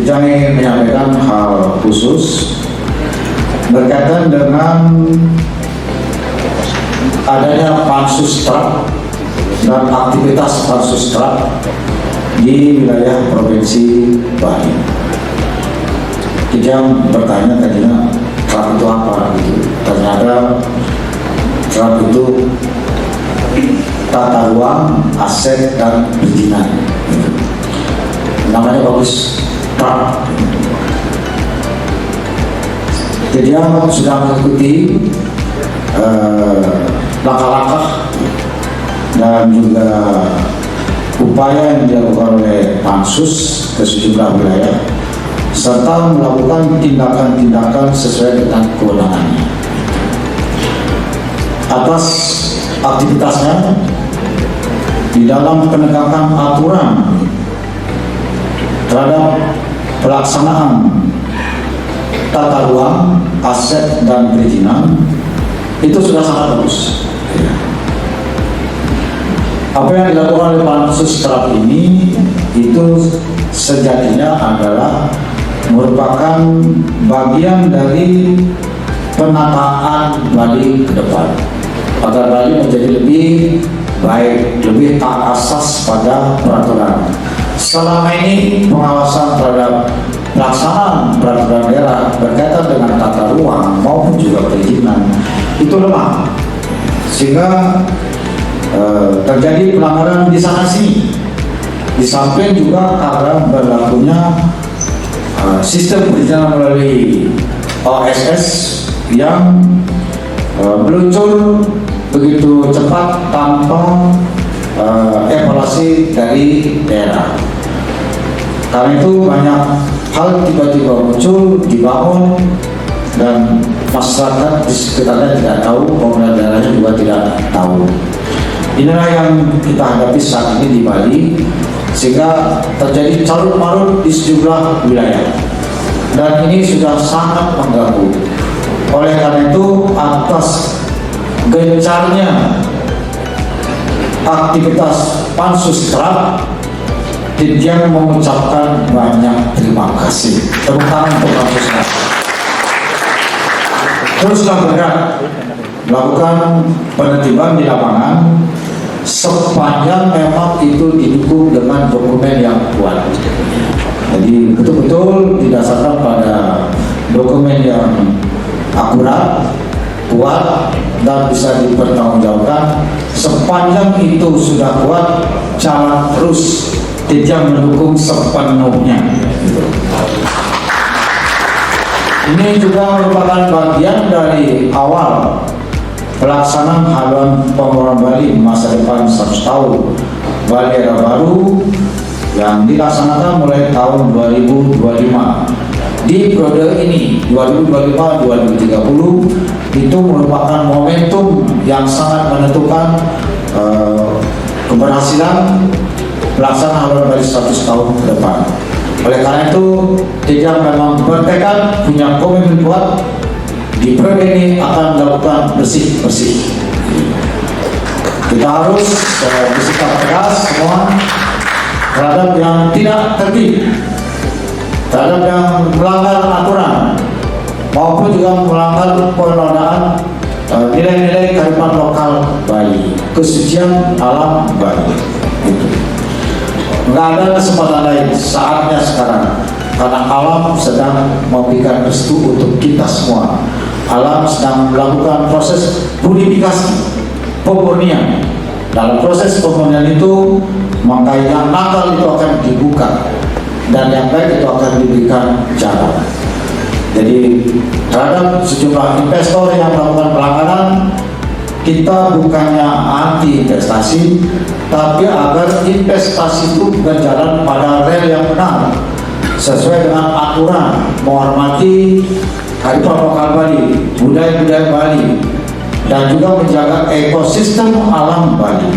Kita ingin menyampaikan hal khusus berkaitan dengan adanya pansus truk dan aktivitas pansus truk di wilayah Provinsi Bali. Kita bertanya tadinya truk itu apa gitu. Ternyata truk itu tata ruang, aset, dan perizinan. Namanya bagus, truk. Jadi sudah mengikuti langkah-langkah dan juga upaya yang dilakukan oleh pansus ke sejumlah wilayah serta melakukan tindakan-tindakan sesuai dengan kewenangannya. Atas aktivitasnya di dalam penegakan aturan terhadap pelaksanaan tata ruang, aset, dan perizinan itu sudah sangat bagus. Apa yang dilakukan oleh pansus truk ini itu sejatinya adalah merupakan bagian dari penataan Bali ke depan agar Bali menjadi lebih baik, lebih taat asas pada peraturan. Selama ini pengawasan terhadap pelaksanaan peraturan daerah berkaitan dengan tata ruang maupun juga perizinan itu lemah, sehingga terjadi pelanggaran di sana sini. Di samping juga karena berlakunya sistem perizinan melalui OSS yang meluncur begitu cepat tanpa evaluasi dari daerah. Karena itu banyak hal tiba-tiba muncul, dibangun, dan masyarakat di sekitarnya tidak tahu, pemerintah daerahnya juga tidak tahu. Inilah yang kita hadapi saat ini di Bali, sehingga terjadi carut marut di sejumlah wilayah, dan ini sudah sangat mengganggu. Oleh karena itu, atas gencarnya aktivitas pansus truk, Dirjen mengucapkan banyak terima kasih. Tepuk tangan untuk pansus truk. Teruslah bergerak melakukan penertiban di lapangan sepanjang memang itu didukung dengan dokumen yang kuat. Jadi betul-betul didasarkan pada dokumen yang akurat, kuat, dan bisa dipertanggungjawabkan. Sepanjang itu sudah kuat, jalan terus, tidak mendukung sepenuhnya. Ini juga merupakan bagian dari awal pelaksanaan haluan pembangunan Bali masa depan 100 tahun Bali era baru yang dilaksanakan mulai tahun 2025. Di periode ini 2025-2030 itu merupakan momentum yang sangat menentukan keberhasilan pelaksanaan haluan Bali 100 tahun ke depan. Oleh karena itu, Tijang memang bertekad, punya komitmen kuat di periode ini akan melakukan bersih-bersih. Kita harus bersikap tegas semua terhadap yang tidak tertib, terhadap yang melanggar aturan, maupun juga melanggar penodaan nilai-nilai kearifan lokal Bali, kesucian alam Bali. Nggak ada kesempatan lain, saatnya sekarang, karena alam sedang memberikan restu untuk kita semua. Alam sedang melakukan proses purifikasi, pemurnian. Dalam proses pemurnian itu, maka yang nakal itu akan dibuka, dan yang baik itu akan diberikan jalan. Jadi terhadap sejumlah investor yang melakukan pelanggaran, kita bukannya anti investasi, tapi agar investasi itu berjalan pada rel yang benar, sesuai dengan aturan, menghormati kearifan lokal Bali, budaya-budaya Bali, dan juga menjaga ekosistem alam Bali.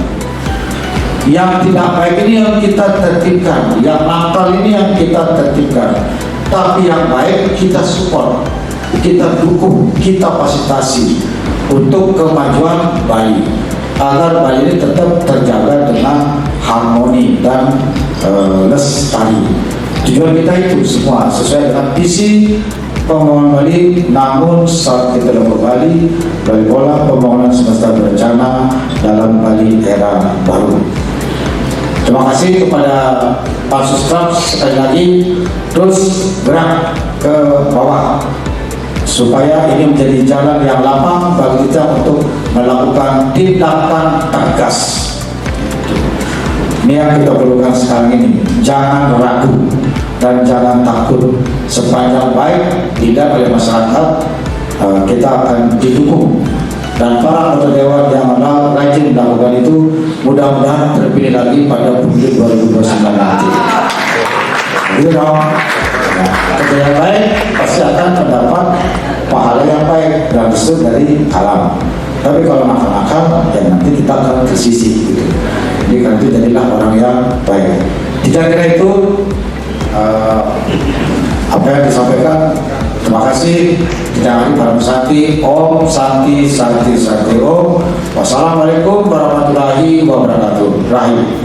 Yang tidak baik ini yang kita tertibkan, yang nakal ini yang kita tertibkan, tapi yang baik kita support, kita dukung, kita fasilitasi untuk kemajuan Bali, agar Bali ini tetap terjaga dengan harmoni dan lestari. Tujuan kita itu semua sesuai dengan visi pembangunan Bali, namun saat kita lakukan Bali pola pembangunan semesta berencana dalam Bali era baru. Terima kasih kepada Pansus Trump, sekali lagi terus gerak ke bawah supaya ini menjadi jalan yang lapang bagi kita untuk melakukan tindakan tegas. Ini yang kita perlukan sekarang ini. Jangan ragu dan jangan takut. Sepanjang baik tidak oleh masyarakat, kita akan didukung. Dan para anggota dewan yang rajin melakukan itu mudah-mudahan terpilih lagi pada pemilu 2029 nanti. Gitu dong. Kerja yang baik pasti akan mendapat pahala yang baik dan restu dari alam. Tapi kalau nakal-nakal, ya nanti kita akan tersisi gitu. Jadi karena itu jadilah orang yang baik. Kira-kira itu apa yang disampaikan. Terima kasih. Kita Param Santi. Om Santi Santi Santi Om. Wassalamualaikum warahmatullahi wabarakatuh. Rahim.